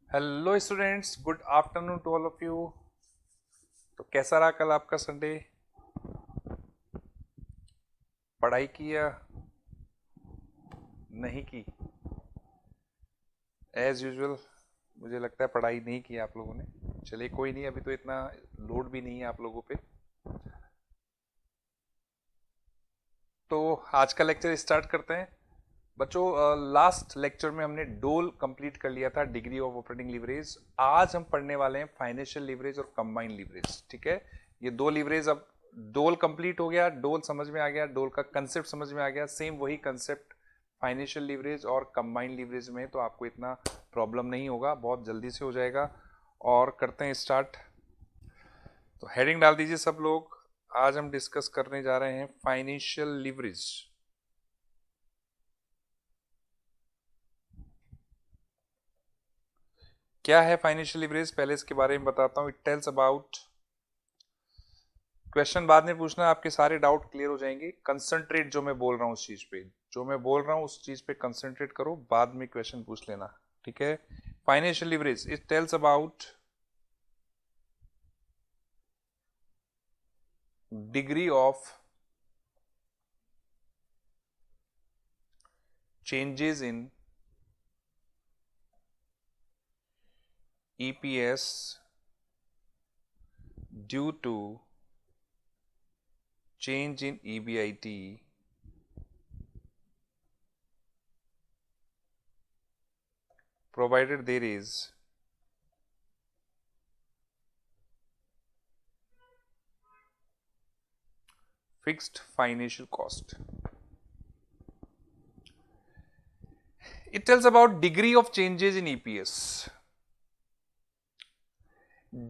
Hello students, good afternoon to all of you. तो कैसा रहा कल आपका संडे? पढ़ाई की या नहीं की? एज यूजुअल मुझे लगता है पढ़ाई नहीं की आप लोगों ने। चलिए कोई नहीं, अभी तो इतना लोड भी नहीं है आप लोगों पे। तो आज का लेक्चर स्टार्ट करते हैं बच्चों। लास्ट लेक्चर में हमने डोल कंप्लीट कर लिया था, डिग्री ऑफ ऑपरेटिंग लीवरेज। आज हम पढ़ने वाले हैं फाइनेंशियल लीवरेज और कंबाइंड लीवरेज। ठीक है, ये दो लीवरेज। अब डोल कंप्लीट हो गया, डोल समझ में आ गया, डोल का कंसेप्ट समझ में आ गया। सेम वही कंसेप्ट फाइनेंशियल लीवरेज और कंबाइंड लीवरेज में, तो आपको इतना प्रॉब्लम नहीं होगा, बहुत जल्दी से हो जाएगा। और करते हैं स्टार्ट। तो हेडिंग डाल दीजिए सब लोग। आज हम डिस्कस करने जा रहे हैं फाइनेंशियल लीवरेज। क्या है फाइनेंशियल लीवरेज, पहले इसके बारे में बताता हूं। इट टेल्स अबाउट, क्वेश्चन बाद में पूछना, आपके सारे डाउट क्लियर हो जाएंगे। कंसंट्रेट जो मैं बोल रहा हूं उस चीज पे, जो मैं बोल रहा हूं उस चीज पे कंसंट्रेट करो, बाद में क्वेश्चन पूछ लेना। ठीक है। Financial leverage it tells about degree of changes in EPS due to change in EBIT provided there is fixed financial cost. It tells about degree of changes in EPS.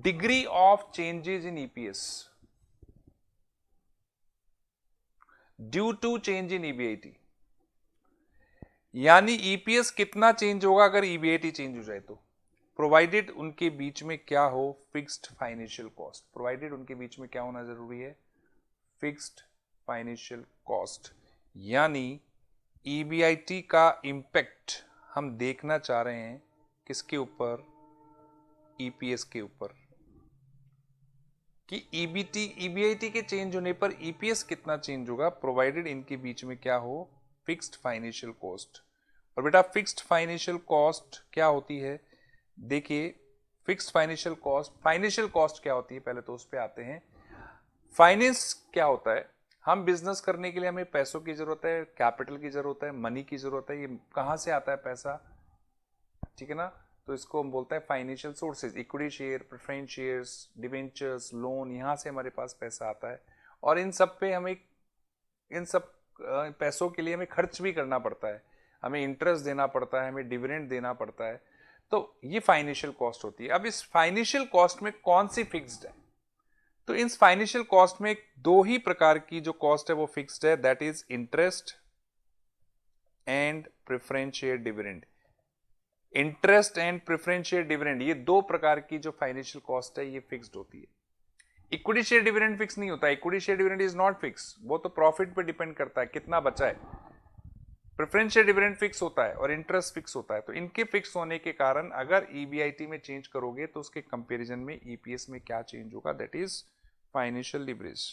Degree of changes in EPS due to change in EBIT. यानी EPS कितना change होगा अगर EBIT change हो जाए तो, provided उनके बीच में क्या हो, फिक्स्ड फाइनेंशियल कॉस्ट। प्रोवाइडेड उनके बीच में क्या होना जरूरी है, फिक्स्ड फाइनेंशियल कॉस्ट। यानी ईबीआईटी का इंपैक्ट हम देखना चाह रहे हैं किसके ऊपर, ईपीएस के ऊपर, कि ईबीआईटी के चेंज होने पर ईपीएस कितना चेंज होगा, प्रोवाइडेड इनके बीच में क्या हो, फिक्स्ड फाइनेंशियल कॉस्ट। और बेटा फिक्स्ड फाइनेंशियल कॉस्ट क्या होती है, देखिए फिक्स्ड फाइनेंशियल कॉस्ट क्या होती है, पहले तो उस पर आते हैं। फाइनेंस क्या होता है, हम बिजनेस करने के लिए हमें पैसों की जरूरत है, कैपिटल की जरूरत है, मनी की जरूरत है। ये कहां से आता है पैसा, ठीक है ना। तो इसको हम बोलते हैं financial sources, equity share, preference shares, debentures, loan, यहां से हमारे पास पैसा आता है। और इन सब पे हमें, इन सब पैसों के लिए हमें खर्च भी करना पड़ता है, हमें इंटरेस्ट देना पड़ता है, हमें डिविडेंड देना पड़ता है। तो ये फाइनेंशियल कॉस्ट होती है। अब इस फाइनेंशियल कॉस्ट में कौन सी फिक्स्ड है, तो इस फाइनेंशियल कॉस्ट में दो ही प्रकार की जो कॉस्ट है वो फिक्स्ड है, that is interest and preference share dividend. Interest and preference share dividend, ये दो प्रकार की जो फाइनेंशियल कॉस्ट है ये फिक्स्ड होती है। इक्विटी शेयर डिविडेंड फिक्स नहीं होता, equity share dividend is not fix, वो तो प्रॉफिट पे डिपेंड करता है कितना बचा है। प्रेफरेंस शेयर डिविडेंड फिक्स होता है और इंटरेस्ट फिक्स होता है। तो इनके फिक्स होने के कारण अगर ईबीआईटी में चेंज करोगे तो उसके कंपैरिजन में ईपीएस में क्या चेंज होगा, दैट इज फाइनेंशियल लीवरेज।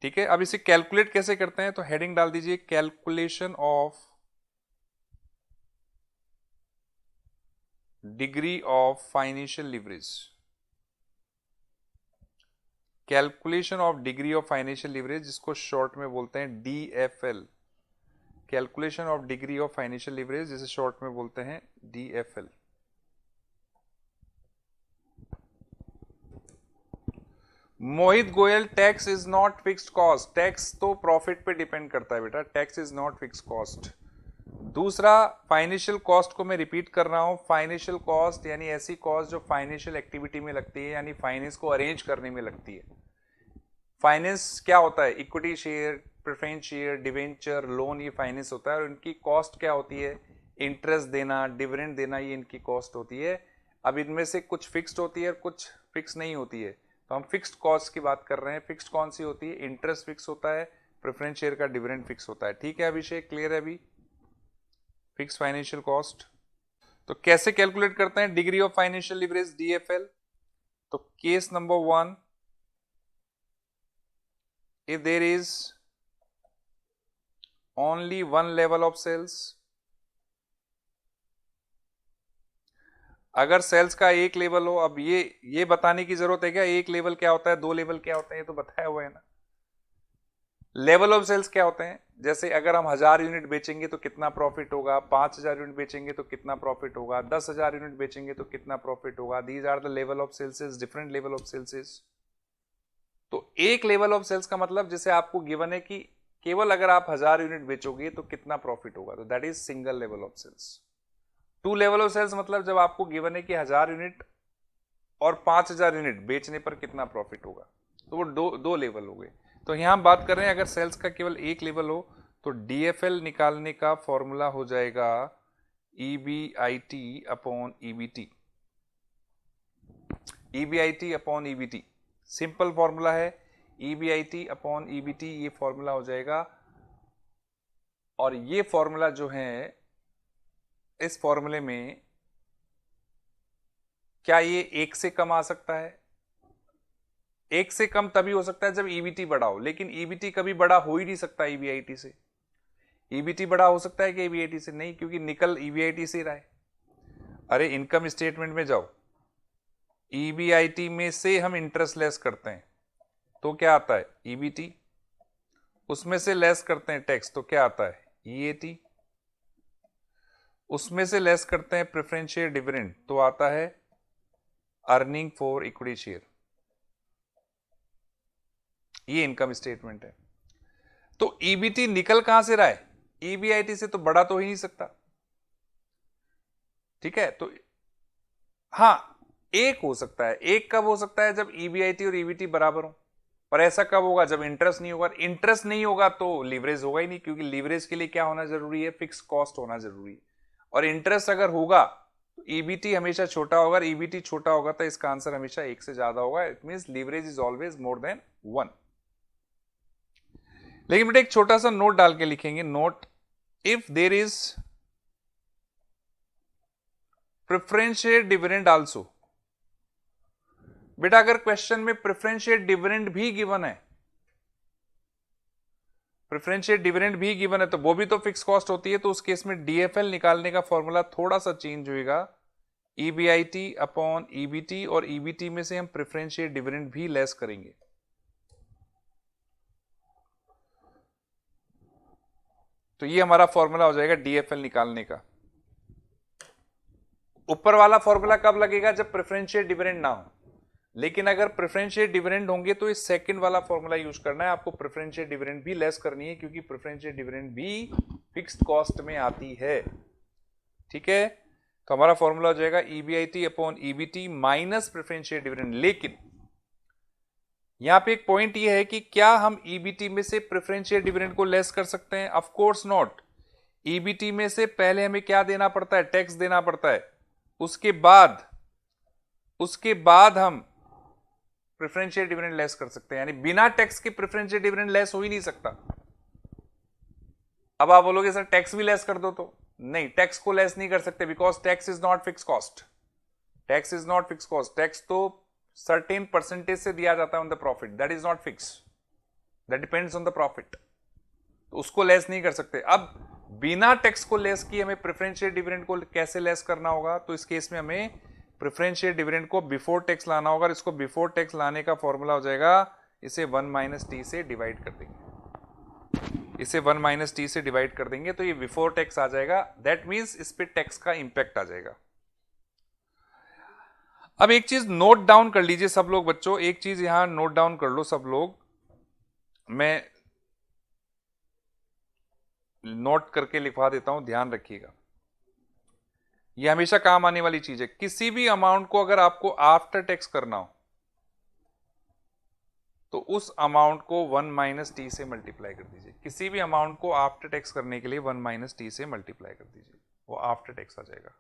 ठीक है, अब इसे कैलकुलेट कैसे करते हैं, तो हेडिंग डाल दीजिए, calculation of degree of financial leverage. Calculation of degree of financial leverage, जिसको शॉर्ट में बोलते हैं DFL. Calculation of degree of financial leverage, जिसे शॉर्ट में बोलते हैं DFL. Mohit Goyal, tax is not fixed cost. Tax तो प्रॉफिट पे डिपेंड करता है बेटा, tax is not fixed cost. दूसरा, फाइनेंशियल कॉस्ट को मैं रिपीट कर रहा हूं, फाइनेंशियल कॉस्ट यानी ऐसी कॉस्ट जो फाइनेंशियल एक्टिविटी में लगती है, यानी फाइनेंस को अरेंज करने में लगती है। फाइनेंस क्या होता है, equity share, preference share, debenture, loan, ये फाइनेंस होता है। और इनकी कॉस्ट क्या होती है, इंटरेस्ट देना, डिविडेंड देना, ये इनकी कॉस्ट होती है। अब इनमें से कुछ फिक्स्ड होती है और कुछ फिक्स नहीं होती है। तो हम फिक्स्ड कॉस्ट की बात कर रहे हैं। फिक्स्ड कौन सी होती है, इंटरेस्ट फिक्स होता है, प्रेफरेंस शेयर का डिविडेंड फिक्स होता है। ठीक है अभिषेक, क्लियर है अभी? फिक्स फाइनेंशियल कॉस्ट तो कैसे कैलकुलेट करते हैं? Degree of financial leverage DFL। तो case number 1, if there is only one level of sales, अगर सेल्स का एक लेवल हो, अब ये बताने की जरूरत है क्या एक लेवल क्या होता है, दो लेवल क्या होते हैं, ये तो बताया हुआ है ना। लेवल ऑफ सेल्स क्या होते हैं? जैसे अगर हम 1000 यूनिट बेचेंगे तो कितना प्रॉफिट होगा, 5000 यूनिट बेचेंगे तो कितना प्रॉफिट होगा, 10,000 यूनिट बेचेंगे तो कितना प्रॉफिट होगा। These are the level of sales, different level of sales. तो एक लेवल ऑफ सेल्स का मतलब जैसे आपको गिवन है कि केवल अगर आप 1000 यूनिट बेचोगे तो कितना प्रॉफिट होगा, तो that is single level of sales. 2 level of sales मतलब जब आपको गिवन है कि 1000 यूनिट और 5000 यूनिट बेचने पर कितना प्रॉफिट होगा, तो वो दो लेवल हो गए। तो यहां हम बात कर रहे हैं अगर सेल्स का केवल एक लेवल हो तो DFL निकालने का फॉर्मूला हो जाएगा EBIT upon EBT। EBIT upon EBT simple formula है, EBIT अपॉन EBT ये फॉर्मूला हो जाएगा। और ये फॉर्मूला जो है, इस फॉर्मूले में क्या ये 1 से कम आ सकता है? 1 से कम तभी हो सकता है जब EBT बड़ा हो, लेकिन EBT कभी बड़ा हो ही नहीं सकता EBIT से। EBT बड़ा हो सकता है कि EBIT से? नहीं, क्योंकि निकल EBIT से रहा है। अरे इनकम स्टेटमेंट में जाओ, EBIT में से हम इंटरेस्ट लेस करते हैं तो क्या आता है EBT, उसमें से लेस करते हैं टैक्स तो क्या आता है EAT, उसमें से लेस करते हैं प्रेफरेंस शेयर डिविडेंड तो आता है अर्निंग फॉर इक्विटी शेयर। ये इनकम स्टेटमेंट है। तो EBT निकल कहां से रहा है? EBIT से, तो बड़ा तो ही नहीं सकता। ठीक है, तो हां एक हो सकता है। एक कब हो सकता है? जब EBIT और EBT बराबर हो। और ऐसा कब होगा? जब इंटरेस्ट नहीं होगा। इंटरेस्ट नहीं होगा तो लीवरेज होगा ही नहीं, क्योंकि लीवरेज के लिए क्या होना जरूरी है? फिक्स कॉस्ट होना जरूरी है। और इंटरेस्ट अगर होगा तो EBT हमेशा छोटा होगा। EBT छोटा होगा तो इसका आंसर हमेशा 1 से ज्यादा होगा। It means leverage is always more than 1। लेकिन बेटा एक छोटा सा नोट डाल के लिखेंगे, note if there is preference share dividend also. बेटा अगर क्वेश्चन में प्रेफरेंस शेयर डिविडेंड भी गिवन है, प्रेफरेंस शेयर डिविडेंड भी गिवन है, तो वो भी तो फिक्स कॉस्ट होती है। तो उस केस में DFL निकालने का फॉर्मूला थोड़ा सा चेंज होएगा, EBIT अपॉन EBT, और EBT में से हम प्रेफरेंस शेयर डिविडेंड भी लेस करेंगे। तो ये हमारा फॉर्मूला हो जाएगा DFL निकालने का। ऊपर वाला फॉर्मूला कब लगेगा? जब प्रेफरेंस शेयर डिविडेंड ना हो। लेकिन अगर प्रेफरेंस शेयर डिविडेंड होंगे तो इस सेकंड वाला फॉर्मूला यूज करना है आपको। प्रेफरेंस शेयर डिविडेंड भी लेस करनी है, क्योंकि प्रेफरेंस शेयर डिविडेंड भी फिक्स्ड कॉस्ट में आती है। ठीक है, तो हमारा फॉर्मूला हो जाएगा EBIT upon EBT minus preference share dividend. लेकिन यहां पे एक पॉइंट ये है कि क्या हम EBT में से प्रेफरेंस शेयर डिविडेंड को लेस कर सकते हैं? Of course not. EBT में से पहले हमें क्या देना पड़ता है? टैक्स देना पड़ता है। उसके बाद हम प्रेफरेंस शेयर डिविडेंड लेस कर सकते हैं। यानी बिना टैक्स के प्रेफरेंस शेयर डिविडेंड लेस हो ही नहीं सकता। अब आप बोलोगे सर टैक्स भी लेस कर दो, तो नहीं, टैक्स को लेस नहीं कर सकते, because tax is not fix cost. Tax is not fix cost. Tax तो सर्टेन परसेंटेज से दिया जाता है on the profit, that is not fix, that depends on the profit. तो उसको लेस नहीं कर सकते। अब बिना टैक्स को लेस किए हमें प्रेफरेंस शेयर डिविडेंड को कैसे लेस करना होगा? तो इस केस में हमें प्रेफरेंस शेयर डिविडेंड को बिफोर टैक्स लाना होगा। इसको बिफोर टैक्स लाने का फॉर्मूला हो जाएगा, इसे 1 - T से डिवाइड कर देंगे। इसे 1 - T से डिवाइड कर देंगे तो ये बिफोर टैक्स आ जाएगा। दैट मींस इस पे टैक्स का इंपैक्ट आ जाएगा। अब एक चीज नोट डाउन कर लीजिए सब लोग बच्चों, एक चीज यहां नोट डाउन कर लो सब लोग। मैं नोट करके लिखवा देता हूं, ध्यान रखिएगा। ये हमेशा काम आने वाली चीज है। किसी भी अमाउंट को अगर आपको आफ्टर टैक्स करना हो तो उस अमाउंट को 1 - T से मल्टीप्लाई कर दीजिए। किसी भी अमाउंट को आफ्टर टैक्स करने के लिए 1 - T से मल्टीप्लाई कर दीजिए, वो आफ्टर टैक्स आ जाएगा।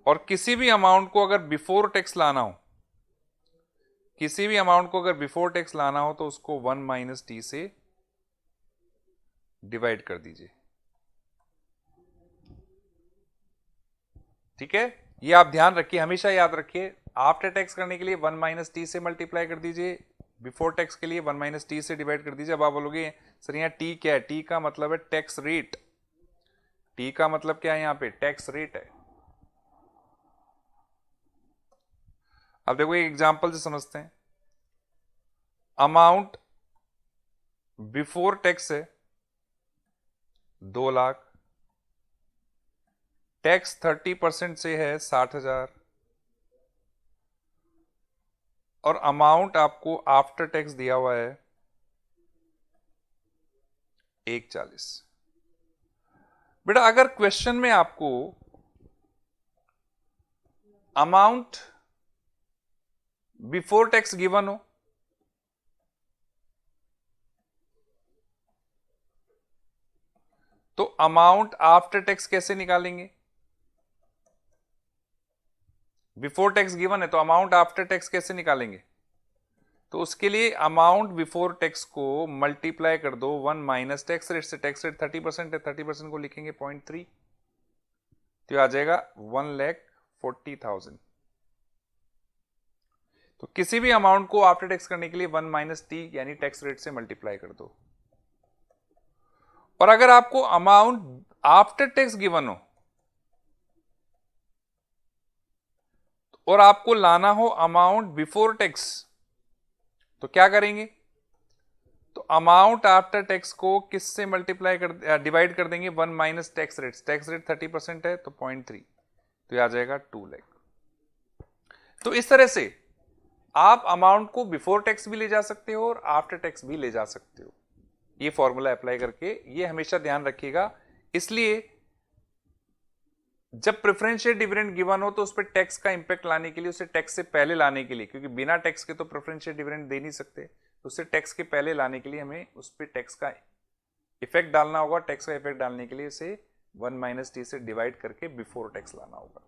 और किसी भी अमाउंट को अगर बिफोर टैक्स लाना हो, किसी भी अमाउंट को अगर बिफोर टैक्स लाना हो तो उसको 1 - T से डिवाइड कर दीजिए। ठीक है, ये आप ध्यान रखिए, हमेशा याद रखिए। आफ्टर टैक्स करने के लिए 1 माइनस टी से मल्टीप्लाई कर दीजिए, बिफोर टैक्स के लिए 1 माइनस टी से डिवाइड कर दीजिए। अब आप बोलोगे सर यहाँ टी क्या है? टी का मतलब है टैक्स रेट। टी का मतलब क्या है? यहाँ पे टैक्स रेट है। अब देखो एक एग्जांपल से समझते हैं। अमाउंट बिफोर टैक्स है 2 लाख, टैक्स 30% से है 60,000, और अमाउंट आपको आफ्टर टैक्स दिया हुआ है 140। बेटा अगर क्वेश्चन में आपको अमाउंट बिफोर टैक्स गिवन हो तो अमाउंट आफ्टर टैक्स कैसे निकालेंगे? बिफोर टैक्स गिवन है तो अमाउंट आफ्टर टैक्स कैसे निकालेंगे? तो उसके लिए अमाउंट बिफोर टैक्स को मल्टीप्लाई कर दो 1 माइनस टैक्स रेट से। टैक्स रेट 30% है, 30% को लिखेंगे 0.3, तो आ जाएगा 1,40,000। तो किसी भी अमाउंट को आफ्टर टैक्स करने के लिए 1 माइनस टी यानी टैक्स रेट से मल्टीप्लाई कर दो। और अगर आपको अमाउंट आफ्टर टैक्स गिवन हो और आपको लाना हो अमाउंट बिफोर टैक्स, तो क्या करेंगे? तो अमाउंट आफ्टर टैक्स को किससे मल्टीप्लाई कर डिवाइड कर देंगे? 1 minus tax rate. Tax rate 30% है तो 0.3, तो यह आ जाएगा 2 लाख। तो इस तरह से आप अमाउंट को बिफोर टैक्स भी ले जा सकते हो और आफ्टर टैक्स भी ले जा सकते हो, ये फॉर्मूला अप्लाई करके। ये हमेशा ध्यान रखिएगा। इसलिए जब प्रेफरेंशियल डिविडेंड गिवन हो तो उस पर टैक्स का इंपैक्ट लाने के लिए, उसे टैक्स से पहले लाने के लिए, क्योंकि बिना टैक्स के तो प्रेफरेंशियल डिविडेंड दे नहीं सकते, तो उसे टैक्स के पहले लाने के लिए हमें उस पर टैक्स का इफेक्ट डालना होगा। टैक्स का इफेक्ट डालने के लिए उसे 1 माइनस टी से डिवाइड करके बिफोर टैक्स लाना होगा।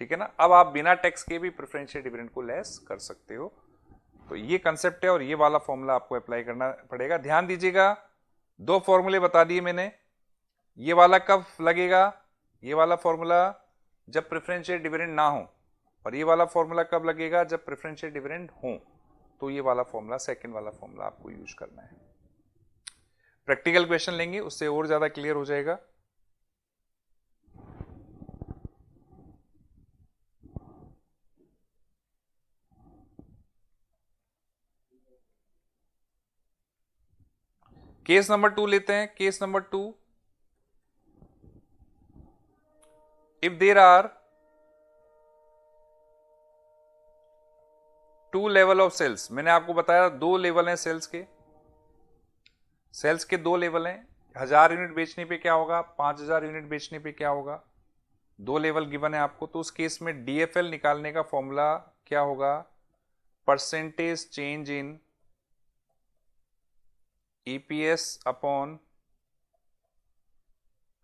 ठीक है ना? अब आप बिना टैक्स के भी प्रेफरेंशियल डिविडेंड को लेस कर सकते हो। तो ये कंसेप्ट है और ये वाला फॉर्मूला आपको अप्लाई करना पड़ेगा। ध्यान दीजिएगा, 2 फॉर्मूले बता दिए मैंने। ये वाला कब लगेगा? ये वाला फॉर्मूला जब प्रेफरेंशियल डिविडेंड ना हो, और ये वाला फॉर्मूला कब लगेगा? जब प्रेफरेंशियल डिविडेंड हो। तो ये वाला फॉर्मूला, सेकंड वाला फॉर्मूला आपको यूज करना है। प्रैक्टिकल क्वेश्चन लेंगे, उससे और ज्यादा क्लियर हो जाएगा। केस नंबर 2 लेते हैं। Case number 2, if there are 2 level of sales. मैंने आपको बताया 2 लेवल हैं सेल्स के। सेल्स के 2 लेवल हैं। 1000 यूनिट बेचने पे क्या होगा, 5000 यूनिट बेचने पे क्या होगा, 2 लेवल गिवन है आपको। तो उस केस में डीएफएल निकालने का फॉर्मूला क्या होगा? Percentage change in EPS upon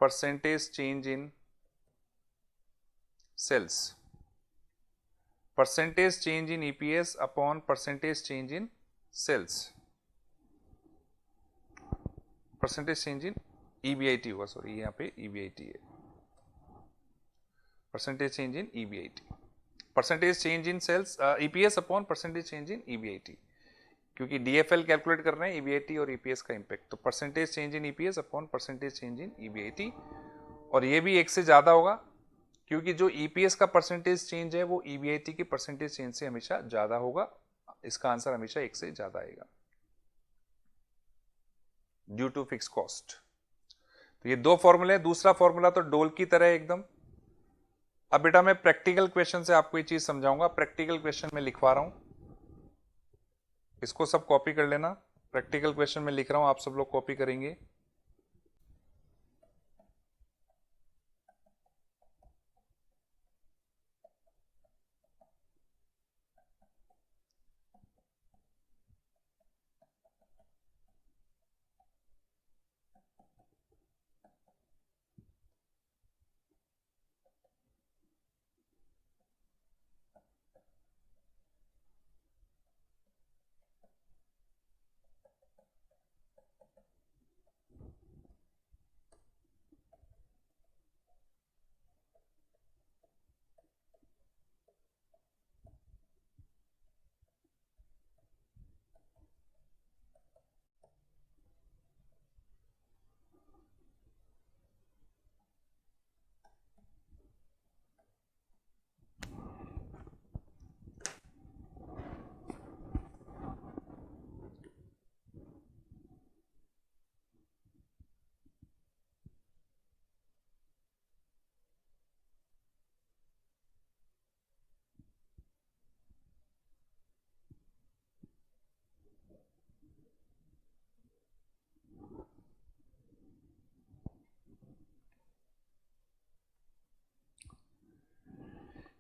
percentage change in sales. Percentage change in EPS upon percentage change in sales. Percentage change in EBIT होगा, सॉरी यहाँ पे ईबीआईटी है। Percentage change in EBIT, percentage change in sales, EPS upon percentage change in EBIT, क्योंकि DFL calculate कर रहे हैं EBIT और EPS का इंपैक्ट। तो percentage change in EPS upon percentage change in EBIT, और ये भी 1 से ज्यादा होगा, क्योंकि जो ईपीएस का परसेंटेज चेंज है वो ईबीआईटी के परसेंटेज चेंज से हमेशा ज्यादा होगा। इसका आंसर हमेशा 1 से ज्यादा आएगा ड्यू टू फिक्स कॉस्ट। तो ये 2 फॉर्मूले। दूसरा फॉर्मूला तो डोल की तरह एकदम। अब बेटा मैं प्रैक्टिकल क्वेश्चन से आपको ये चीज समझाऊंगा। प्रैक्टिकल क्वेश्चन में लिखवा रहा हूं, इसको सब कॉपी कर लेना। प्रैक्टिकल क्वेश्चन में लिख रहा हूं, आप सब लोग कॉपी करेंगे।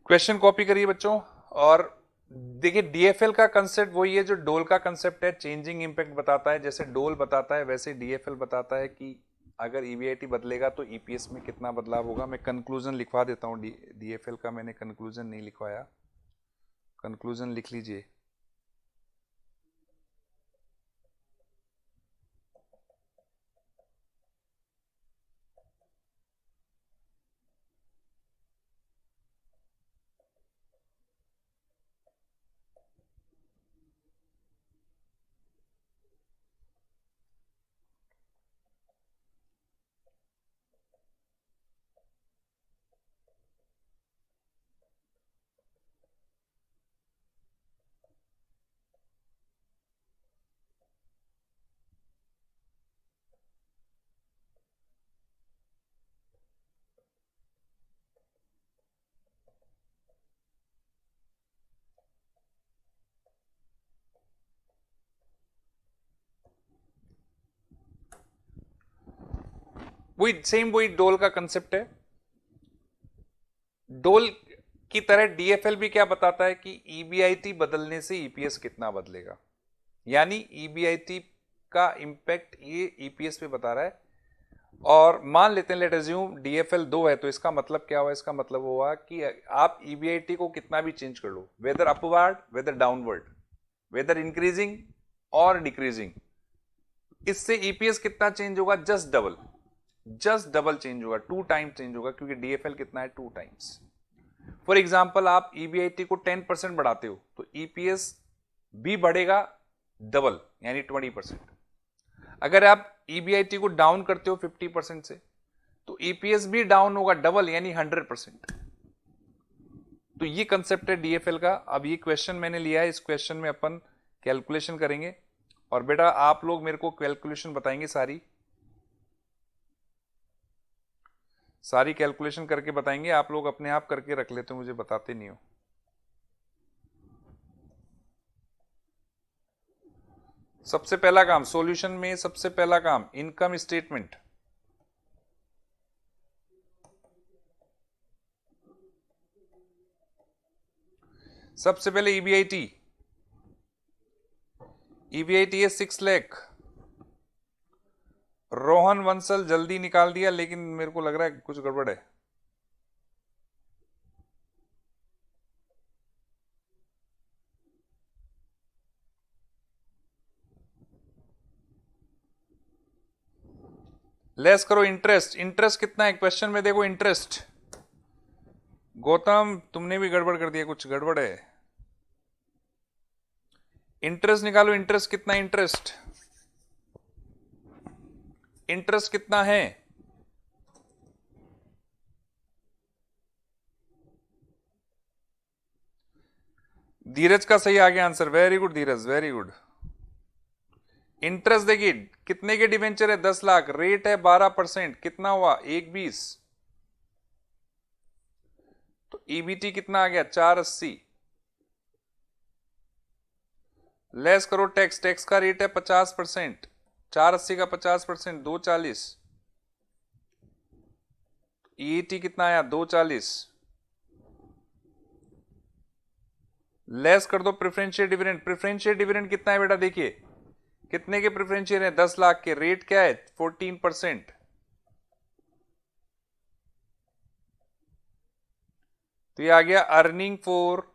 क्वेश्चन कॉपी करिए बच्चों। और देखिए डीएफएल का कंसेप्ट वही है जो डोल का कंसेप्ट है, चेंजिंग इंपैक्ट बताता है। जैसे डोल बताता है वैसे डीएफएल बताता है कि अगर ईवीआईटी बदलेगा तो ईपीएस में कितना बदलाव होगा। मैं कंक्लूजन लिखवा देता हूँ, डीएफएल का मैंने कंक्लूजन नहीं लिखवाया, कंक्लूजन लिख लीजिए। वही डोल का कंसेप्ट है। डोल की तरह डीएफएल भी क्या बताता है कि ईबीआईटी बदलने से ईपीएस कितना बदलेगा, यानी ईबीआईटी का इंपैक्ट ये ईपीएस पे बता रहा है। और मान लेते हैं, लेट अज्यूम डीएफएल 2 है, तो इसका मतलब क्या हुआ? इसका मतलब हुआ कि आप ईबीआईटी को कितना भी चेंज कर लो, whether upward whether downward, whether increasing और डिक्रीजिंग, इससे ईपीएस कितना चेंज होगा? जस्ट डबल चेंज होगा, 2 टाइम चेंज होगा, क्योंकि डीएफएल कितना है? 2 टाइम्स। फॉर एग्जाम्पल आप ईबीआईटी को 10% बढ़ाते हो तो ईपीएस भी बढ़ेगा डबल, यानी 20%। अगर आप ईबीआईटी को डाउन करते हो 50% से तो ईपीएस भी डाउन होगा डबल, यानी 100%। तो ये कंसेप्ट है डीएफएल का। अब ये क्वेश्चन मैंने लिया है, इस क्वेश्चन में अपन कैलकुलेशन करेंगे। और बेटा आप लोग मेरे को कैलकुलेशन बताएंगे, सारी कैलकुलेशन करके बताएंगे। आप लोग अपने आप करके रख लेते हो, मुझे बताते नहीं हो। सबसे पहला काम सॉल्यूशन में, सबसे पहला काम इनकम स्टेटमेंट। सबसे पहले ईबीआईटी है 6 लाख। रोहन वंसल जल्दी निकाल दिया, लेकिन मेरे को लग रहा है कुछ गड़बड़ है। लेस करो इंटरेस्ट। इंटरेस्ट कितना है क्वेश्चन में? देखो इंटरेस्ट, गौतम तुमने भी गड़बड़ कर दिया, कुछ गड़बड़ है। इंटरेस्ट निकालो, इंटरेस्ट कितना है? इंटरेस्ट कितना है? धीरज का सही आ गया आंसर, वेरी गुड धीरज, वेरी गुड। इंटरेस्ट देखिए कितने के डिवेंचर है? 10 लाख, रेट है 12%, कितना हुआ? 1.20। तो ईबीटी कितना आ गया? 480। लेस करो टैक्स, टैक्स का रेट है 50%, 480 का 50%, 240। ईईटी कितना आया? 240। लेस कर दो प्रेफरेंशियल डिविडेंड। प्रेफरेंशियल डिविडेंड कितना है बेटा? देखिए कितने के प्रेफरेंशियल है? 10 लाख के। रेट क्या है? 14%। तो ये आ गया earning for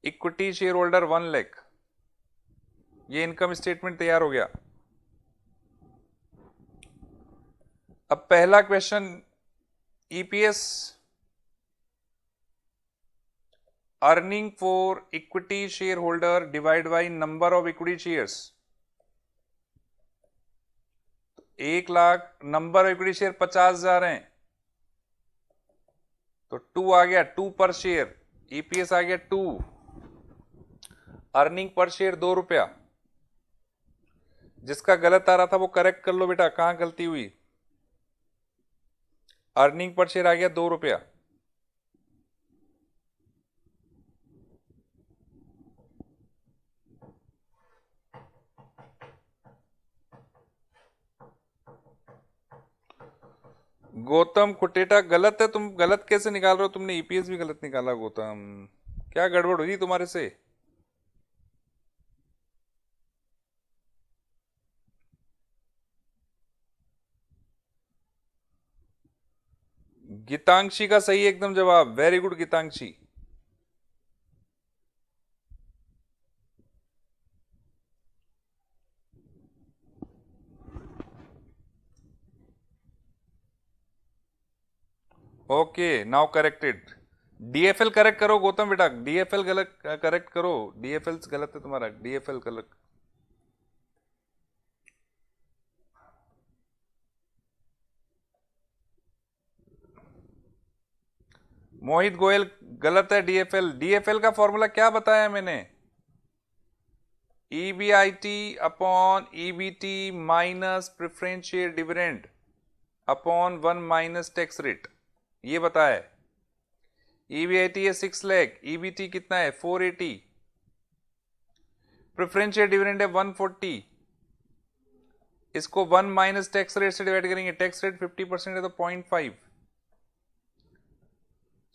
equity share holder 1 lakh. ये इनकम स्टेटमेंट तैयार हो गया। अब पहला question, EPS earning for equity share holder divide by number of equity shares. 1 lakh, number of equity share 50,000 हैं, तो 2 आ गया, 2 पर शेयर। ईपीएस आ गया 2। अर्निंग पर शेयर 2 रुपया। जिसका गलत आ रहा था वो करेक्ट कर लो बेटा, कहां गलती हुई? अर्निंग पर शेयर आ गया 2 रुपया। गौतम खुटेटा गलत है। तुम गलत कैसे निकाल रहे हो? तुमने ईपीएस भी गलत निकाला गौतम। क्या गड़बड़ हुई तुम्हारे से? गीतांशी का सही एकदम जवाब, very good Geetanshi. Okay, now corrected. DFL correct करो गौतम बेटा, डीएफएल गलत करेक्ट करो। डीएफएल गलत है तुम्हारा, डीएफएल गलत। मोहित गोयल गलत है। डीएफएल, डीएफएल का फॉर्मूला क्या बताया मैंने? EBIT upon EBT minus preferential dividend upon 1 minus tax rate, ये बताया है। ईबीआईटी है 6 लाख, ईबीटी कितना है 480, प्रेफरेंशियल डिविडेंड है 140। इसको 1 माइनस टैक्स रेट से डिवाइड करेंगे, टैक्स रेट 50% है तो 0.5।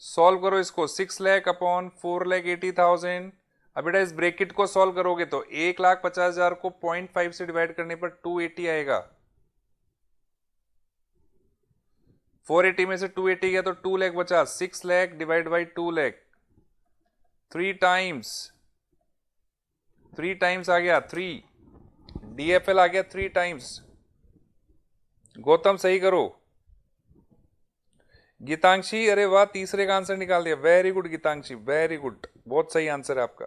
सॉल्व करो इसको, 6 लाख अपॉन 4,80,000। अब बेटा इस ब्रैकेट को सॉल्व करोगे तो 1,50,000 को 0.5 से डिवाइड करने पर 280 आएगा। 480 में से 280 गया तो 2 लाख बचा, 6 lakh divide by 2 lakh, 3 times आ गया 3, डीएफएल आ गया 3 टाइम्स। गौतम सही करो। गीतांशी, अरे वाह, तीसरे का आंसर निकाल दिया, very good Geetanshi, very good, बहुत सही आंसर है आपका।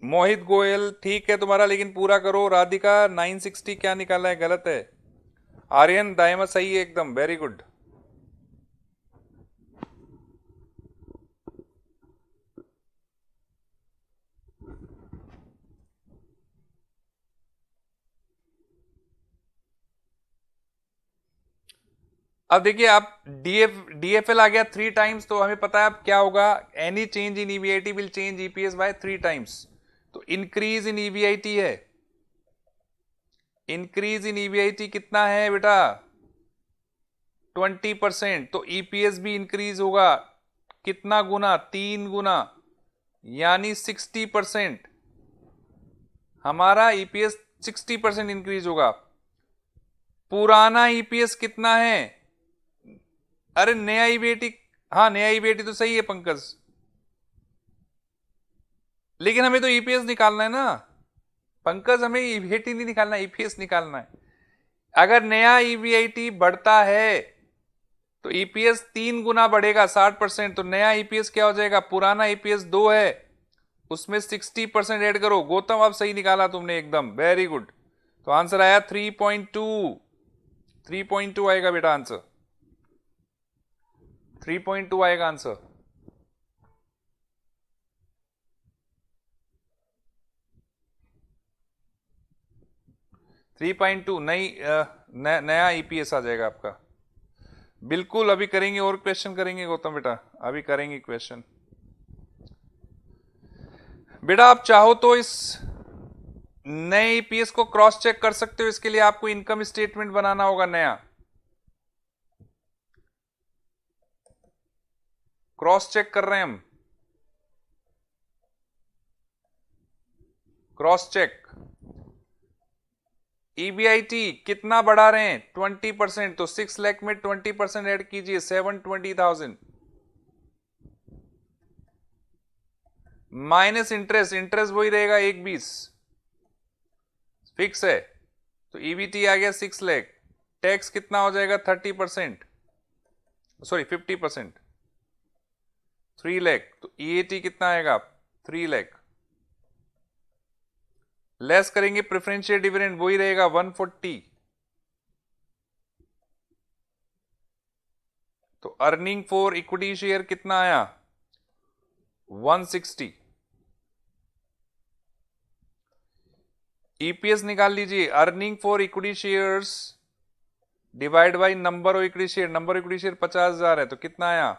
मोहित गोयल ठीक है तुम्हारा, लेकिन पूरा करो। राधिका 960 क्या निकाला है? गलत है। आर्यन दायमा सही है एकदम, वेरी गुड। अब देखिए, आप डीएफएल आ गया 3 टाइम्स, तो हमें पता है अब क्या होगा। Any change in EBIT will change EPS by 3 times. तो इंक्रीज इन ईवीआईटी है, इंक्रीज इन ईवीआईटी कितना है बेटा? 20%। तो ईपीएस भी इंक्रीज होगा कितना गुना? 3 गुना, यानी 60%। हमारा ईपीएस 60% इंक्रीज होगा। पुराना ईपीएस कितना है? अरे नया ईवीआईटी, हाँ नया ईवीआईटी तो सही है पंकज, लेकिन हमें तो ईपीएस निकालना है ना पंकज, हमें ईवीआईटी नहीं निकालना, ईपीएस निकालना है। अगर नया ईवीआईटी बढ़ता है तो ईपीएस 3 गुना बढ़ेगा, 60%। तो नया ईपीएस क्या हो जाएगा? पुराना ईपीएस 2 है, उसमें 60% ऐड करो। गौतम अब सही निकाला तुमने एकदम, वेरी गुड। तो आंसर आया 3.2, 3.2 आएगा बेटा आंसर, 3.2 आएगा आंसर। थ्री पॉइंट टू नया ईपीएस आ जाएगा आपका। बिल्कुल, अभी करेंगे और क्वेश्चन करेंगे गौतम बेटा, अभी करेंगे क्वेश्चन। बेटा आप चाहो तो इस नए ईपीएस को क्रॉस चेक कर सकते हो। इसके लिए आपको इनकम स्टेटमेंट बनाना होगा नया। क्रॉस चेक कर रहे हैं हम, क्रॉस चेक। ईबीआईटी कितना बढ़ा रहे हैं? 20%। तो 6 लाख में 20% ऐड कीजिए, 720,000 माइनस इंटरेस्ट, इंटरेस्ट वही रहेगा 120 फिक्स है। तो ईबीटी आ गया 6 लाख, टैक्स कितना हो जाएगा? 30%, सॉरी 50%, 3 लाख। तो ईएटी कितना आएगा? 3 लाख। लेस करेंगे प्रेफरेंशियल डिविडेंड, वही रहेगा 140। तो अर्निंग फॉर इक्विटी शेयर कितना आया? 160। ईपीएस निकाल लीजिए, earning for equity shares divide by number of equity share, number of equity share 50,000 है तो कितना आया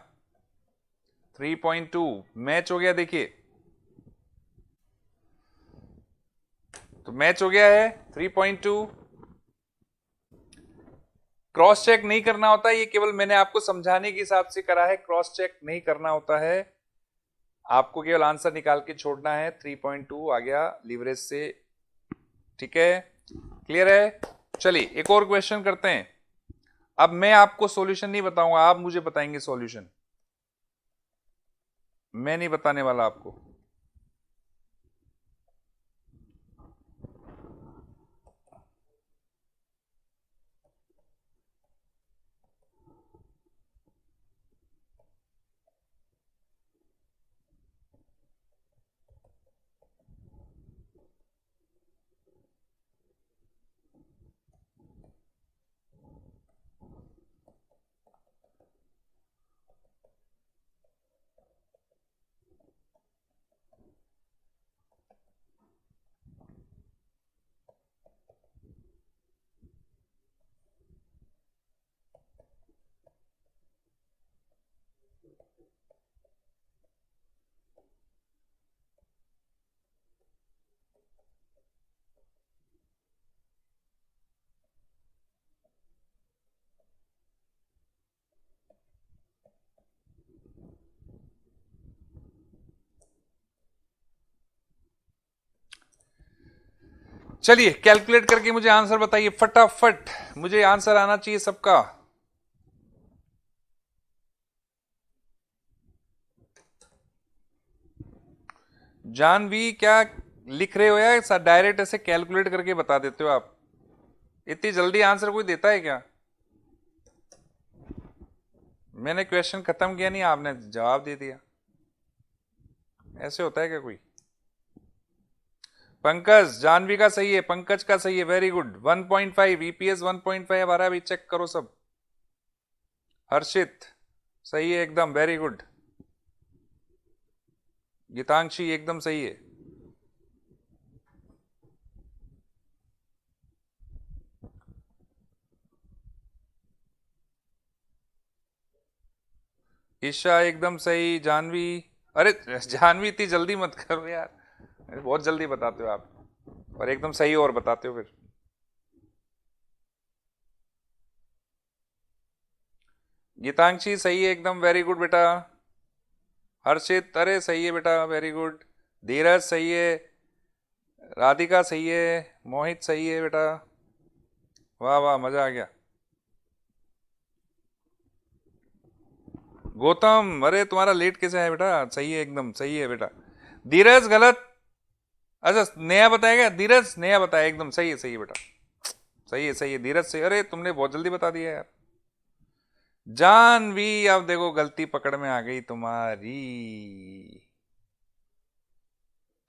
3.2, मैच हो गया। देखिए तो मैच हो गया है 3.2। क्रॉस चेक नहीं करना होता, ये केवल मैंने आपको समझाने के हिसाब से करा है, क्रॉस चेक नहीं करना होता है, आपको केवल आंसर निकाल के छोड़ना है। 3.2 आ गया लीवरेज से, ठीक है, क्लियर है। चलिए एक और क्वेश्चन करते हैं। अब मैं आपको सॉल्यूशन नहीं बताऊंगा, आप मुझे बताएंगे सॉल्यूशन, मैं नहीं बताने वाला आपको। चलिए कैलकुलेट करके मुझे आंसर बताइए फटाफट, मुझे आंसर आना चाहिए सबका। जानवी क्या लिख रहे हो यार, डायरेक्ट ऐसे कैलकुलेट करके बता देते हो आप, इतनी जल्दी आंसर कोई देता है क्या? मैंने क्वेश्चन खत्म किया नहीं, आपने जवाब दे दिया, ऐसे होता है क्या कोई? पंकज जानवी का सही है, पंकज का सही है, वेरी गुड। 1.5 ईपीएस 1.5 आ रहा है, अभी चेक करो सब। हर्षित सही है एकदम, वेरी गुड। गीतांशी एकदम सही है। ईशा एकदम सही। जानवी, अरे जानवी इतनी जल्दी मत करो यार, बहुत जल्दी बताते हो आप, और एकदम सही और बताते हो फिर। गीतांशी सही है एकदम, वेरी गुड बेटा। हर्षित अरे सही है बेटा, वेरी गुड। धीरज सही है, राधिका सही है, मोहित सही है बेटा, वाह वाह मजा आ गया। गौतम अरे तुम्हारा लेट कैसे है बेटा, सही है एकदम सही है बेटा। धीरज गलत, अच्छा नया बताएगा, धीरज नया बताया, एकदम सही है, सही है बेटा, सही है सही है धीरज सही। अरे तुमने बहुत जल्दी बता दिया यार। जानवी अब देखो गलती पकड़ में आ गई तुम्हारी,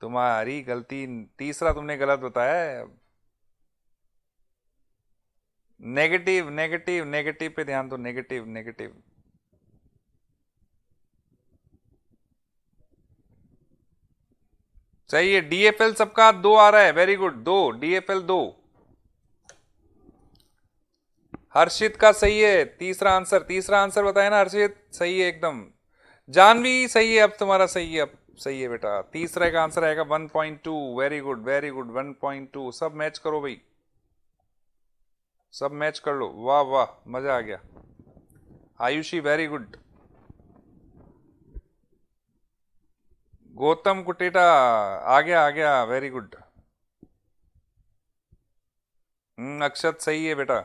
तुम्हारी गलती, तीसरा तुमने गलत बताया है। नेगेटिव नेगेटिव नेगेटिव पे ध्यान दो, नेगेटिव नेगेटिव। सही है, डीएफएल सबका 2 आ रहा है, वेरी गुड, 2 डीएफएल 2। हर्षित का सही है, तीसरा आंसर, तीसरा आंसर बताया ना हर्षित, सही है एकदम। जानवी सही है, अब तुम्हारा सही है, अब सही है बेटा, तीसरे का आंसर आएगा 1.2, वेरी गुड वेरी गुड 1.2। सब मैच करो भाई, सब मैच कर लो, वाह वाह मजा आ गया। Ayushi very good. गौतम कुटेटा आ गया वेरी गुड। अक्षत सही है बेटा,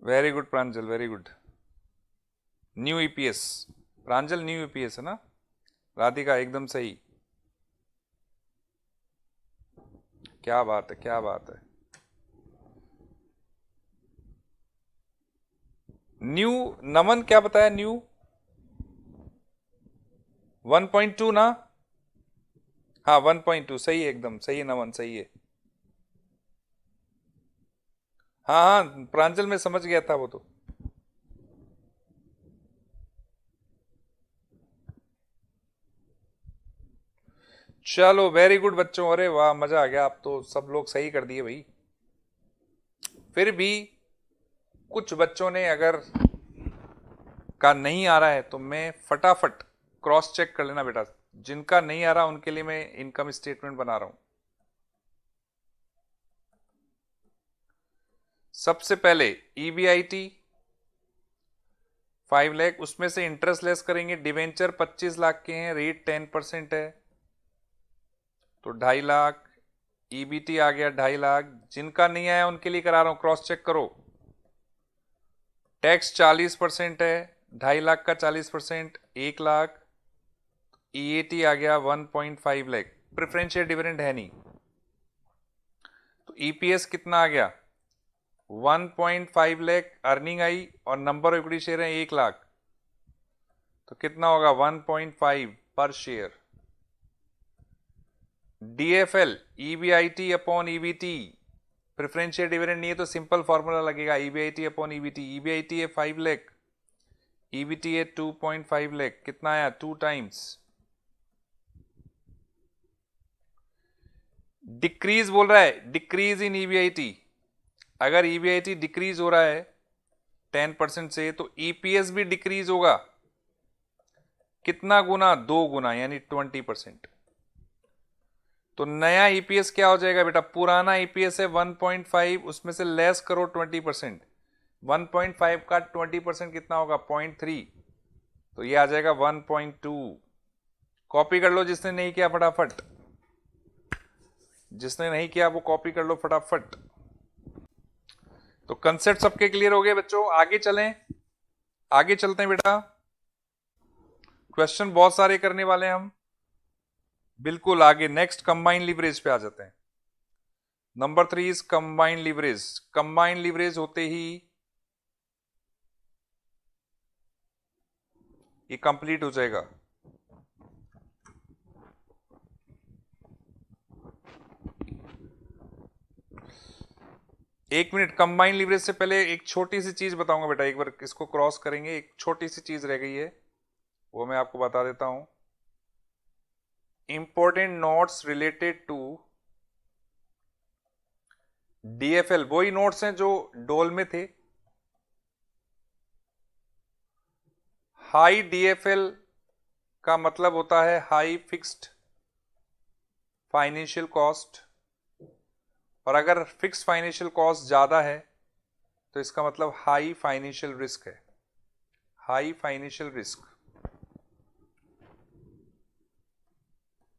very good Pranjal, very good. New EPS, Pranjal new EPS है ना। राधिका एकदम सही, क्या बात है क्या बात है। न्यू, नमन क्या बताया न्यू 1.2 ना, हाँ 1.2 सही है एकदम सही है, नमन सही है। हाँ हाँ प्रांजल में समझ गया था वो तो। चलो वेरी गुड बच्चों, अरे वाह मजा आ गया, आप तो सब लोग सही कर दिए भाई। फिर भी कुछ बच्चों ने अगर का नहीं आ रहा है तो मैं फटाफट क्रॉस चेक कर लेना बेटा। जिनका नहीं आ रहा उनके लिए मैं इनकम स्टेटमेंट बना रहा हूं। सबसे पहले ईबीआईटी 5 लाख, उसमें से इंटरेस्ट लेस करेंगे। डिवेंचर 25 लाख के हैं, रेट 10% है तो 2.5 लाख। ईबीटी आ गया 2.5 लाख। जिनका नहीं आया उनके लिए करा रहा हूं, क्रॉस चेक करो। टैक्स 40% है, 2.5 लाख का 40%, 1 लाख। ईएटी आ गया 1.5 लाख। प्रेफरेंशियल डिविडेंड है नहीं तो ईपीएस कितना आ गया 1.5 लाख अर्निंग आई और नंबर ऑफ इक्विटी शेयर है 1 लाख, तो कितना होगा 1.5 पर share. DFL EBIT upon EBT, preferential dividend नहीं है तो सिंपल फॉर्मूला लगेगा ईबीआईटी अपॉन ईबीटी। ईबीआईटी है 5 लाख, ईबीटी है 2.5 लाख, कितना आया 2 टाइम्स। डिक्रीज बोल रहा है, डिक्रीज इन ईबीआईटी। अगर ईबीआईटी डिक्रीज हो रहा है 10% से तो ईपीएस भी डिक्रीज होगा। कितना गुना 2 गुना यानी 20%। तो नया ईपीएस क्या हो जाएगा बेटा, पुराना ईपीएस है 1.5, उसमें से लेस करो 20%। 1.5 का 20% कितना होगा 0.3, तो ये आ जाएगा 1.2। कॉपी कर लो जिसने नहीं किया फटाफट, जिसने नहीं किया वो कॉपी कर लो फटाफट। तो कंसेप्ट सबके क्लियर हो गए बच्चों, आगे चलें। आगे चलते हैं बेटा, क्वेश्चन बहुत सारे करने वाले हैं हम। बिल्कुल आगे नेक्स्ट कंबाइन लीवरेज पे आ जाते हैं। Number 3 is combine leverage. Combine leverage होते ही ये कंप्लीट हो जाएगा। एक मिनट, कंबाइन लीवरेज से पहले एक छोटी सी चीज बताऊंगा बेटा, एक बार इसको क्रॉस करेंगे। एक छोटी सी चीज रह गई है वो मैं आपको बता देता हूं। Important notes related to DFL, वही नोट्स हैं जो डोल में थे। हाई डीएफएल का मतलब होता है हाई फिक्स्ड फाइनेंशियल कॉस्ट, और अगर फिक्स्ड फाइनेंशियल कॉस्ट ज्यादा है तो इसका मतलब हाई फाइनेंशियल रिस्क है। हाई फाइनेंशियल रिस्क,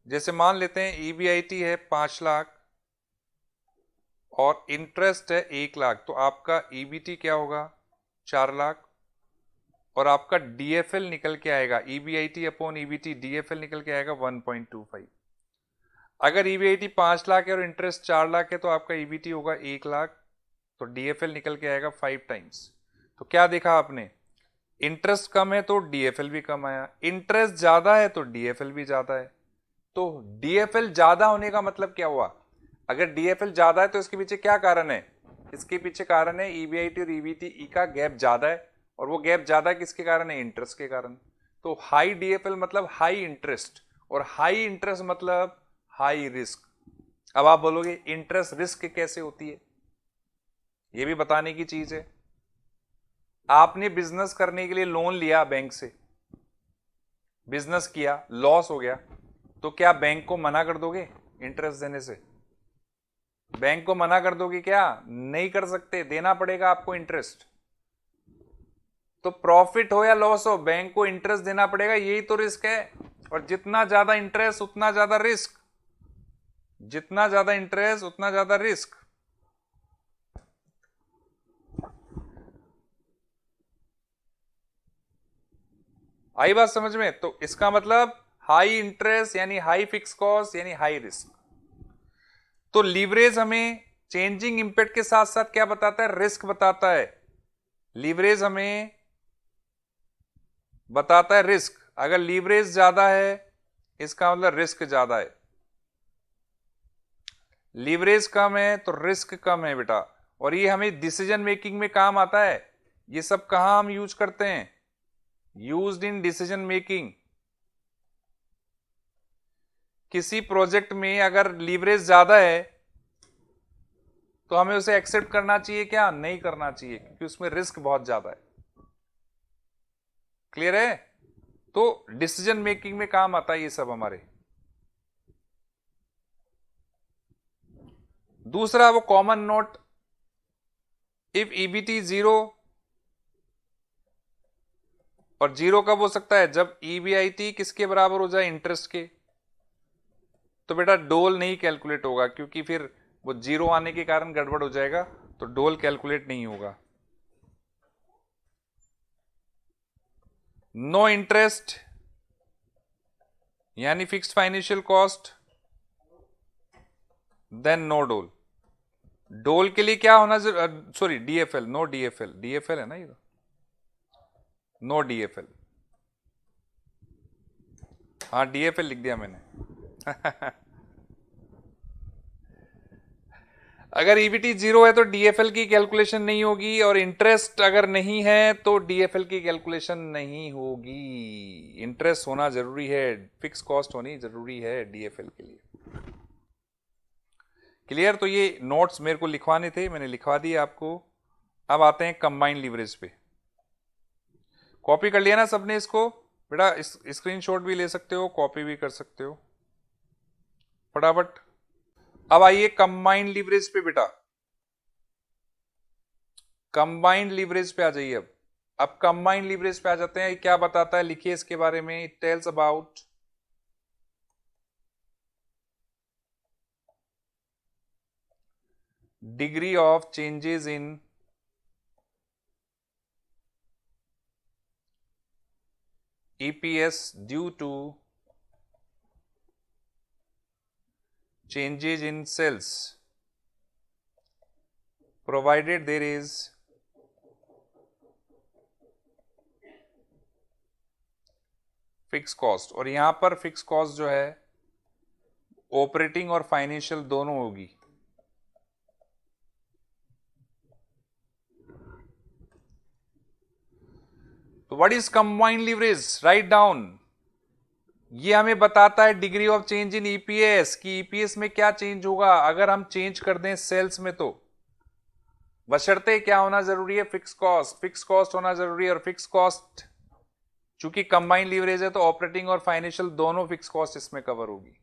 जैसे मान लेते हैं ईबीआईटी है 5 लाख और इंटरेस्ट है 1 लाख, तो आपका ईबीटी क्या होगा 4 लाख, और आपका डीएफएल निकल के आएगा ईबीआईटी अपॉन ईबीटी, डीएफएल निकल के आएगा 1.25। अगर ईबीआईटी 5 लाख है और इंटरेस्ट 4 लाख है तो आपका ईबीटी होगा 1 लाख, तो डीएफएल निकल के आएगा 5 टाइम्स। तो क्या देखा आपने, इंटरेस्ट कम है तो डीएफएल भी कम आया, इंटरेस्ट ज्यादा है तो डीएफएल भी ज्यादा है। तो डीएफएल ज्यादा होने का मतलब क्या हुआ, अगर डीएफएल ज्यादा है तो इसके पीछे क्या कारण है, इसके पीछे कारण है ईबीआईटी और ईबीटी का गैप ज्यादा है, और वो गैप ज्यादा किसके कारण है, इंटरेस्ट के कारण। तो हाई डीएफएल मतलब हाई इंटरेस्ट, और हाई इंटरेस्ट मतलब हाई रिस्क। अब आप बोलोगे इंटरेस्ट रिस्क कैसे होती है, ये भी बताने की चीज है। आपने बिजनेस करने के लिए लोन लिया बैंक से, बिजनेस किया, लॉस हो गया, तो क्या बैंक को मना कर दोगे इंटरेस्ट देने से, बैंक को मना कर दोगे क्या, नहीं कर सकते, देना पड़ेगा आपको इंटरेस्ट। तो प्रॉफिट हो या लॉस हो बैंक को इंटरेस्ट देना पड़ेगा, यही तो रिस्क है। और जितना ज्यादा इंटरेस्ट उतना ज्यादा रिस्क, जितना ज्यादा इंटरेस्ट उतना ज्यादा रिस्क। आई बात समझ में, तो इसका मतलब हाई इंटरेस्ट यानी हाई फिक्स कॉस्ट यानी हाई रिस्क। तो लीवरेज हमें चेंजिंग इंपैक्ट के साथ साथ क्या बताता है, रिस्क बताता है। लीवरेज हमें बताता है रिस्क, अगर लीवरेज ज्यादा है इसका मतलब रिस्क ज्यादा है, लीवरेज कम है तो रिस्क कम है बेटा। और ये हमें डिसीजन मेकिंग में काम आता है। ये सब कहां हम यूज करते हैं, यूज्ड इन डिसीजन मेकिंग। किसी प्रोजेक्ट में अगर लीवरेज ज्यादा है तो हमें उसे एक्सेप्ट करना चाहिए क्या? नहीं करना चाहिए, क्योंकि उसमें रिस्क बहुत ज्यादा है। क्लियर है? तो डिसीजन मेकिंग में काम आता है ये सब हमारे। दूसरा वो common note, if EBT zero, और जीरो कब हो सकता है? जब ईबीआईटी किसके बराबर हो जाए? इंटरेस्ट के। तो बेटा डोल नहीं कैलकुलेट होगा, क्योंकि फिर वो जीरो आने के कारण गड़बड़ हो जाएगा, तो डोल कैलकुलेट नहीं होगा। नो इंटरेस्ट यानी fixed financial cost, then no DOL. DOL के लिए क्या होना जरूरी? Sorry, DFL, no DFL, DFL है ना ये, नो डीएफएल। हाँ डीएफएल लिख दिया मैंने। अगर ईबीटी जीरो है तो डीएफएल की कैलकुलेशन नहीं होगी, और इंटरेस्ट अगर नहीं है तो डीएफएल की कैलकुलेशन नहीं होगी। इंटरेस्ट होना जरूरी है, फिक्स कॉस्ट होनी जरूरी है डीएफएल के लिए। क्लियर? तो ये नोट्स मेरे को लिखवाने थे, मैंने लिखवा दिए आपको। अब आते हैं कंबाइंड लीवरेज पे। कॉपी कर लिया ना सबने इसको? बेटा स्क्रीनशॉट भी ले सकते हो, कॉपी भी कर सकते हो फटाफट। अब आइए कंबाइंड लीवरेज पे बेटा, कंबाइंड लीवरेज पे आ जाइए। अब कंबाइंड लीवरेज पे आ जाते हैं। क्या बताता है, लिखिए इसके बारे में। It tells about degree of changes in EPS due to changes in cells, provided there is fix cost. और यहां पर फिक्स कॉस्ट जो है ऑपरेटिंग और फाइनेंशियल दोनों होगी। तो what is combined leverage? Write down. ये हमें बताता है degree of change in EPS, कि ईपीएस में क्या चेंज होगा अगर हम चेंज कर दें सेल्स में। तो बशर्ते क्या होना जरूरी है? Fix cost. फिक्स कॉस्ट होना जरूरी है, और फिक्स कॉस्ट चूंकि कंबाइंड लीवरेज है तो ऑपरेटिंग और फाइनेंशियल दोनों फिक्स कॉस्ट इसमें कवर होगी।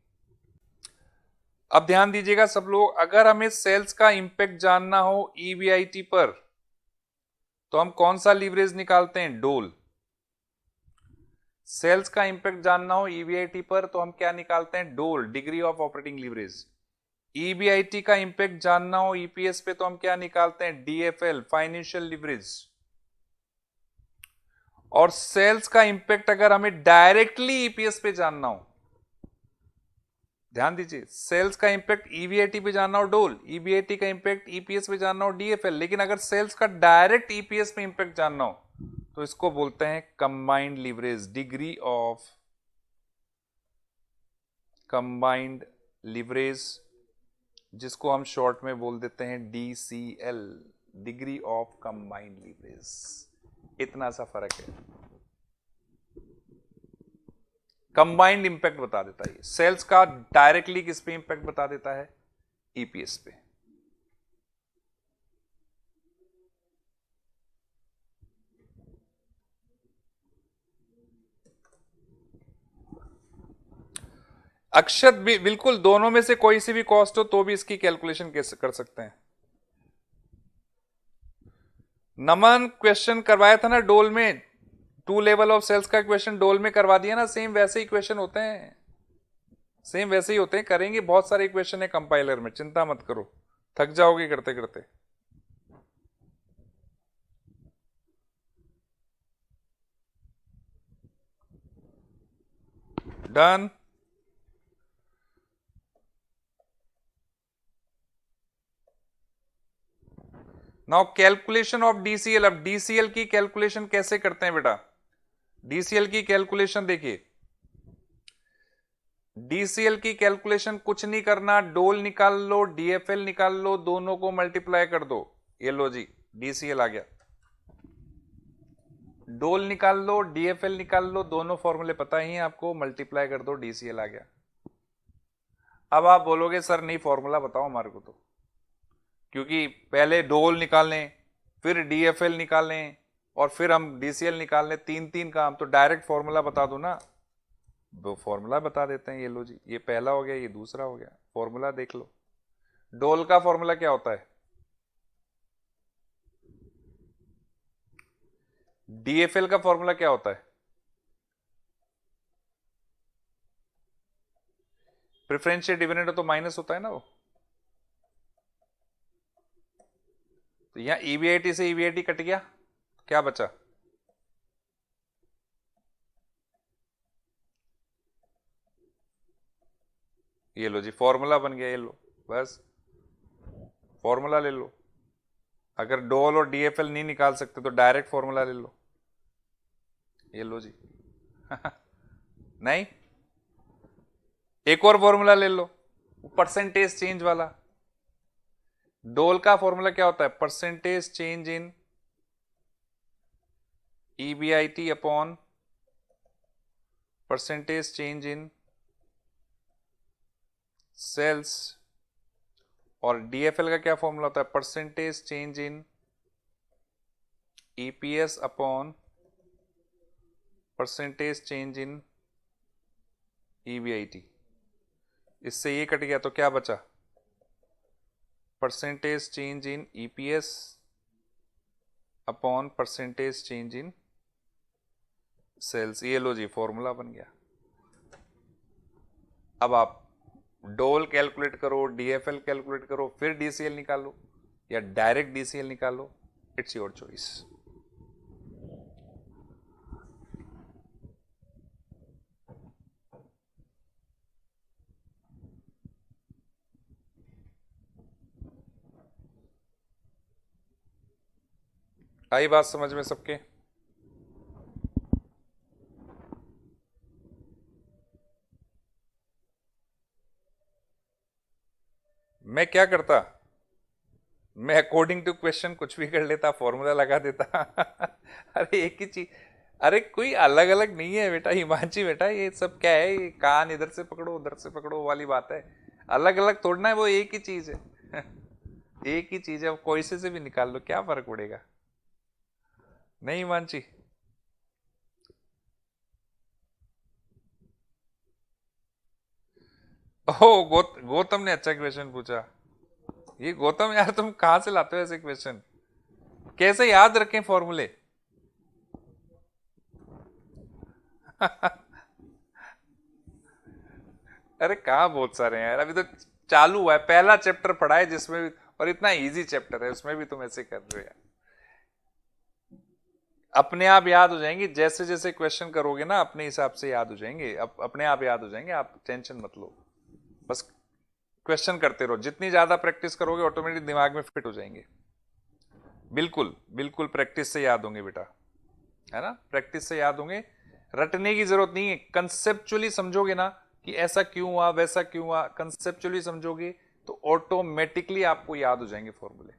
अब ध्यान दीजिएगा सब लोग, अगर हमें सेल्स का इंपैक्ट जानना हो ईबीआईटी पर तो हम कौन सा लीवरेज निकालते हैं? डोल। सेल्स का इंपैक्ट जानना हो ईबीआईटी पर तो हम क्या निकालते हैं? डोल, degree of operating leverage. EBIT का इंपैक्ट जानना हो ईपीएस पे तो हम क्या निकालते हैं? DFL, financial leverage. और सेल्स का इंपैक्ट अगर हमें डायरेक्टली ईपीएस पे जानना हो, ध्यान दीजिए, सेल्स का इंपैक्ट ईबीआईटी पे जानना हो डोल, ईबीआईटी का इंपैक्ट ईपीएस पे जानना हो डीएफएल। लेकिन अगर सेल्स का डायरेक्ट ईपीएस पे इंपैक्ट जानना हो तो इसको बोलते हैं combined leverage, degree of combined leverage, जिसको हम शॉर्ट में बोल देते हैं DCL, degree of combined leverage. इतना सा फर्क है। कंबाइंड इंपैक्ट बता देता है, सेल्स का डायरेक्टली किस पे इंपैक्ट बता देता है? ईपीएस पे। अक्षत भी बिल्कुल, दोनों में से कोई सी भी कॉस्ट हो तो भी इसकी कैलकुलेशन कैसे कर सकते हैं। नमन क्वेश्चन करवाया था ना डोल में, 2 लेवल ऑफ सेल्स का क्वेश्चन डोल में करवा दिया ना, सेम वैसे ही क्वेश्चन होते हैं, सेम वैसे ही होते हैं। करेंगे, बहुत सारे क्वेश्चन है कंपाइलर में, चिंता मत करो, थक जाओगे करते करते। Done. Now calculation of DCL. अब डीसीएल की कैलकुलेशन कैसे करते हैं बेटा? डीसीएल की कैलकुलेशन देखिए, डीसीएल की कैलकुलेशन कुछ नहीं करना, डोल निकाल लो, डीएफएल निकाल लो, दोनों को मल्टीप्लाई कर दो। ये लो जी, डीसीएल आ गया। डोल निकाल लो, डीएफएल निकाल लो, दोनों फॉर्मूले पता ही हैं आपको, मल्टीप्लाई कर दो, डीसीएल आ गया। अब आप बोलोगे सर नहीं फॉर्मूला बताओ हमारे को, तो क्योंकि पहले डोल निकाल लें, फिर डीएफएल निकाल लें, और फिर हम डीसीएल निकाल लें, तीन तीन काम, तो डायरेक्ट फॉर्मूला बता दो ना। वो फॉर्मूला बता देते हैं, ये लो जी, ये पहला हो गया, ये दूसरा हो गया, फॉर्मूला देख लो। डोल का फॉर्मूला क्या होता है? डीएफएल का फॉर्मूला क्या होता है? प्रेफरेंशियल डिविडेंड तो माइनस होता है ना वो। तो यहां ईवीआईटी से ईवीआईटी कट गया, क्या बचा? ये लो जी फॉर्मूला बन गया, ये लो बस, फॉर्मूला ले लो। अगर डोल और डीएफएल नहीं निकाल सकते तो डायरेक्ट फॉर्मूला ले लो, ये लो जी। नहीं, एक और फॉर्मूला ले लो, परसेंटेज चेंज वाला। डोल का फॉर्मूला क्या होता है? Percentage change in EBIT upon percentage change in sales. और डीएफएल का क्या फॉर्मूला होता है? Percentage change in EPS upon percentage change in EBIT. इससे ये कट गया तो क्या बचा? Percentage change in EPS upon percentage change in sales. ये लो जी फॉर्मूला बन गया। अब आप डोल कैलकुलेट करो, डीएफएल कैलकुलेट करो, फिर डीसीएल निकालो, या डायरेक्ट डीसीएल निकालो, इट्स योर चॉइस। आई बात समझ में सबके? मैं क्या करता, मैं अकॉर्डिंग टू क्वेश्चन कुछ भी कर लेता, फॉर्मूला लगा देता। अरे एक ही चीज, अरे कोई अलग अलग नहीं है बेटा हिमांशी, बेटा ये सब क्या है, ये कान इधर से पकड़ो उधर से पकड़ो वाली बात है, अलग अलग तोड़ना है, वो एक ही चीज है। एक ही चीज है, कोई से भी निकाल लो, क्या फर्क पड़ेगा? नहीं हिमांशी? ओह गौतम ने अच्छा क्वेश्चन पूछा। ये गौतम यार तुम कहां से लाते हो ऐसे क्वेश्चन? कैसे याद रखें फॉर्मूले? अरे कहाँ बहुत सारे हैं यार, अभी तो चालू हुआ है, पहला चैप्टर पढ़ा है जिसमें भी, और इतना इजी चैप्टर है, उसमें भी तुम ऐसे कर रहे हो यार। अपने आप याद हो जाएंगे, जैसे जैसे क्वेश्चन करोगे ना अपने हिसाब से याद हो जाएंगे, अपने आप याद हो जाएंगे, आप टेंशन मत लो। बस क्वेश्चन करते रहो, जितनी ज्यादा प्रैक्टिस करोगे ऑटोमेटिक दिमाग में फिट हो जाएंगे। बिल्कुल बिल्कुल प्रैक्टिस से याद होंगे बेटा, है ना, प्रैक्टिस से याद होंगे। रटने की जरूरत नहीं है, कंसेप्चुअली समझोगे ना कि ऐसा क्यों हुआ वैसा क्यों हुआ, कंसेप्चुअली समझोगे तो ऑटोमेटिकली आपको याद हो जाएंगे फॉर्मूले,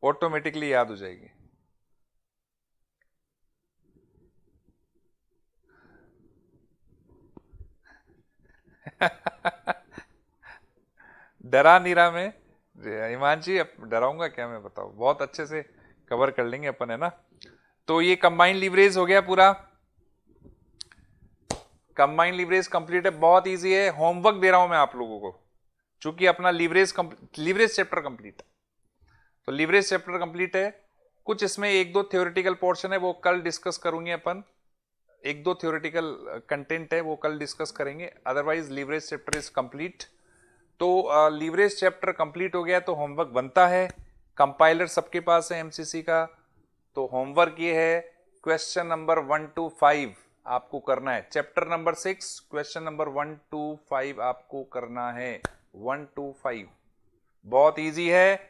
ऑटोमेटिकली याद हो जाएगी। डरा नीरा में हिमांशी, अब डराऊंगा क्या मैं, बताओ, बहुत अच्छे से कवर कर लेंगे अपन, है ना। तो ये कंबाइंड लीवरेज हो गया पूरा, कंबाइंड लीवरेज कंप्लीट है, बहुत इजी है, होमवर्क दे रहा हूं मैं आप लोगों को, चूंकि अपना लीवरेज चैप्टर कंप्लीट, तो लीवरेज चैप्टर कंप्लीट है। कुछ इसमें एक दो थ्योरेटिकल पोर्शन है, वो कल डिस्कस करूंगे अपन, एक दो थ्योरेटिकल कंटेंट है वो कल डिस्कस करेंगे, otherwise leverage chapter is complete. तो लीवरेज चैप्टर कंप्लीट हो गया तो होमवर्क बनता है, कंपाइलर सबके पास है एमसीसी का, तो होमवर्क ये है, क्वेश्चन नंबर 1 to 5 आपको करना है, chapter number 6 question number 1 to 5 आपको करना है, 1 to 5, बहुत इजी है,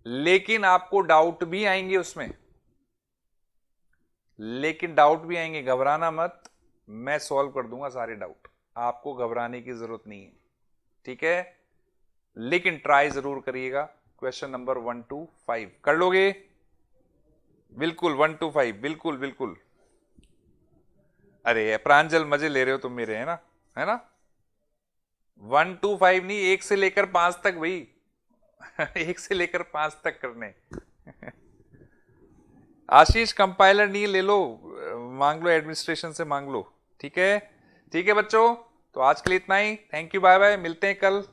लेकिन आपको डाउट भी आएंगे उसमें, लेकिन डाउट भी आएंगे, घबराना मत, मैं सॉल्व कर दूंगा सारे डाउट, आपको घबराने की जरूरत नहीं है, ठीक है, लेकिन ट्राई जरूर करिएगा। क्वेश्चन नंबर 1 to 5 कर लोगे? बिल्कुल 1 to 5, बिल्कुल बिल्कुल। अरे प्रांजल मजे ले रहे हो तुम मेरे, है ना, है ना। 1 to 5 नहीं, 1 से लेकर 5 तक भाई। 1 से लेकर 5 तक करने। आशीष कंपाइलर नहीं, ले लो, मांग लो, एडमिनिस्ट्रेशन से मांग लो। ठीक है, ठीक है बच्चों, तो आज के लिए इतना ही। थैंक यू, बाय बाय, मिलते हैं कल।